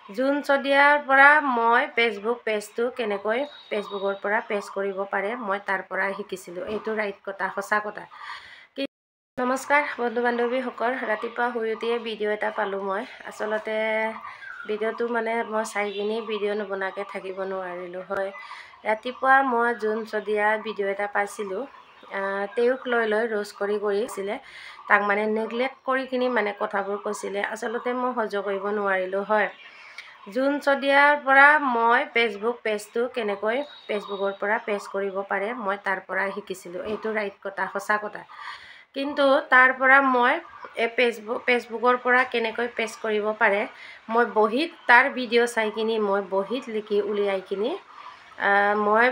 June চদিয়াৰ পৰা মই Facebook পেজটো কেনেকৈ ফেচবুকৰ পৰা পেজ কৰিব পাৰে মই তাৰ পৰা শিকিছিলোঁ। এইটো ৰাইট কথা, সঁচা কথা। নমস্কাৰ বন্ধু বান্ধৱীসকল, ৰাতিপুৱা শুই উঠিয়ে ভিডিঅ' এটা পালোঁ মই। আচলতে ভিডিঅ'টো মানে মই চাই কিনি ভিডিঅ' নবনাকৈ থাকিব নোৱাৰিলোঁ হয়। ৰাতিপুৱা মই জুন চদিয়াৰ ভিডিঅ' এটা পাইছিলোঁ। তেওঁক লৈ ৰ'ষ্ট কৰিছিলে, তাক মানে নেগলেক্ট কৰি কিনি মানে কথাবোৰ কৈছিলে। আচলতে মই সহ্য কৰিব নোৱাৰিলোঁ হয়। জুন চদিয়াৰ পৰা মই ফেচবুক পেজটো কেনেকৈ ফেচবুকৰ পৰা পেজ কৰিব পাৰে মই তাৰ পৰা শিকিছিলোঁ। এইটো ৰাইট কথা, সঁচা কথা। কিন্তু তাৰ পৰা মই ফেচবুকৰ পৰা কেনেকৈ পেজ কৰিব পাৰে মই বহীত তাৰ ভিডিঅ' চাই কিনি মই বহীত লিখি উলিয়াই কিনি মই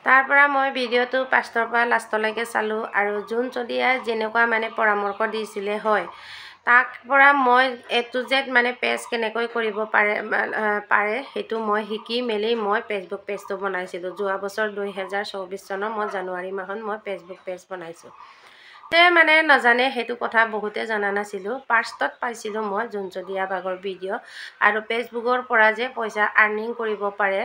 তাৰ পৰা মই ভিডিঅ'টো ফাৰ্ষ্টৰ পৰা লাষ্টলৈকে চালোঁ আৰু জুন চদিয়াই যেনেকুৱা মানে পৰামৰ্শ দিছিলে হয়, তাৰ পৰা মই A to Z মানে পেজ কেনেকৈ কৰিব পাৰে সেইটো মই শিকি মেলি মই ফেচবুক পেজটো বনাইছিলোঁ। যোৱা বছৰ 2024 চনৰ মই জানুৱাৰী মাহত মই ফেচবুক পেজ বনাইছোঁ। মানে নাজানে সেইটো কথা বহুতে জনা নাছিলোঁ। ফাৰ্ষ্টত পাইছিলোঁ মই জুন চদিয়া বাগৰ ভিডিঅ' আৰু ফেচবুকৰ পৰা যে পইচা আৰ্নিং কৰিব পাৰে,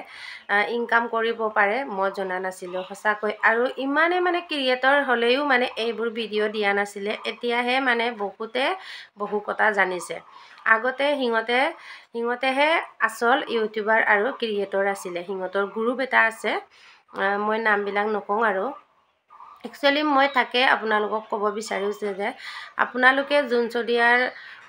ইনকাম কৰিব পাৰে মই জনা নাছিলোঁ সঁচাকৈ। আৰু ইমানে মানে ক্ৰিয়েটৰ হ'লেও মানে এইবোৰ ভিডিঅ' দিয়া নাছিলে। এতিয়াহে মানে বহুতে বহু কথা জানিছে। আগতে সিহঁতেহে আচল ইউটিউবাৰ আৰু ক্ৰিয়েটৰ আছিলে। সিহঁতৰ গ্ৰুপ এটা আছে, মই নামবিলাক নকওঁ আৰু। একচুৱেলি মই তাকে আপোনালোকক ক'ব বিচাৰিছোঁ যে আপোনালোকে জুন চদিয়াৰ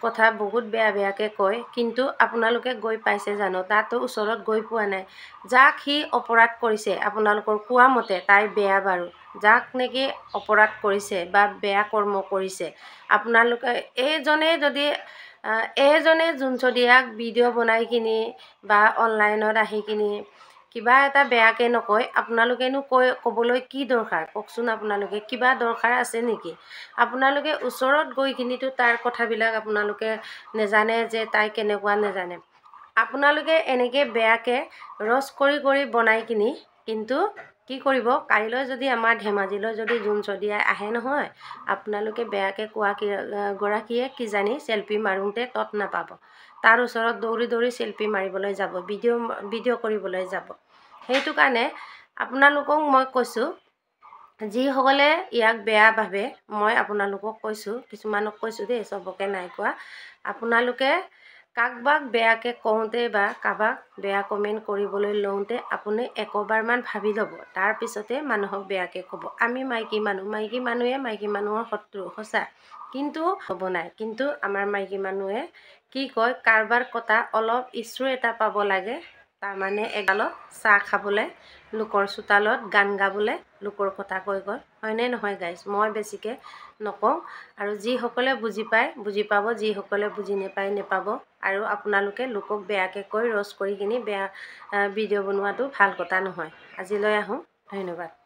কথা বহুত বেয়াকৈ কয়, কিন্তু আপোনালোকে গৈ পাইছে জানো? তাতো ওচৰত গৈ পোৱা নাই। যাক সি অপৰাধ কৰিছে আপোনালোকৰ কোৱা মতে তাই বেয়া বাৰু, যাক নেকি অপৰাধ কৰিছে বা বেয়া কৰ্ম কৰিছে আপোনালোকে এইজনে জুন চদিয়াক ভিডিঅ' বনাই কিনি বা অনলাইনত আহি কিনি কিবা এটা বেয়াকৈ নকয়, আপোনালোকেনো ক'বলৈ কি দৰকাৰ কওকচোন? আপোনালোকে কিবা দৰকাৰ আছে নেকি? আপোনালোকে ওচৰত গৈ কিনিতো তাৰ কথাবিলাক আপোনালোকে নেজানে যে তাই কেনেকুৱা নেজানে। আপোনালোকে এনেকৈ বেয়াকৈ ৰ'ষ্ট কৰি বনাই কিনি কিন্তু কি কৰিব, কাইলৈ যদি আমাৰ ধেমাজিলৈ যদি জুন চদিয়াই আহে নহয়, আপোনালোকে বেয়াকৈ কোৱা গৰাকীয়ে কিজানি চেল্ফি মাৰোঁতে তত নাপাব। তাৰ ওচৰত দৌৰি চেল্ফি মাৰিবলৈ যাব, ভিডিঅ' কৰিবলৈ যাব। সেইটো কাৰণে আপোনালোকক মই কৈছোঁ, যিসকলে ইয়াক বেয়া ভাবে মই আপোনালোকক কৈছোঁ, কিছুমানক কৈছোঁ দেই, চবকে নাই কোৱা। আপোনালোকে কাৰোবাক বেয়াকৈ কওঁতে বা কাৰোবাক বেয়া কমেণ্ট কৰিবলৈ লওঁতে আপুনি একবাৰমান ভাবি ল'ব, তাৰপিছতে মানুহক বেয়াকৈ ক'ব। আমি মাইকী মানুহে মাইকী মানুহৰ শত্ৰু সঁচা, কিন্তু হ'ব নাই। কিন্তু আমাৰ মাইকী মানুহে কি কয়, কাৰোবাৰ কথা অলপ ইছ্যু এটা পাব লাগে, তাৰমানে এগালত চাহ খাবলৈ, লোকৰ চোতালত গান গাবলৈ, লোকৰ কথা কৈ হয়নে নহয় গাইজ? মই বেছিকৈ নকওঁ, আৰু যিসকলে বুজি পায় বুজি পাব, যিসকলে বুজি নাপায় নেপাব। আৰু আপোনালোকে লোকক বেয়াকৈ কৈ ৰ'ষ্ট কৰি কিনি বেয়া ভিডিঅ' বনোৱাটো ভাল কথা নহয়। আজিলৈ আহোঁ, ধন্যবাদ।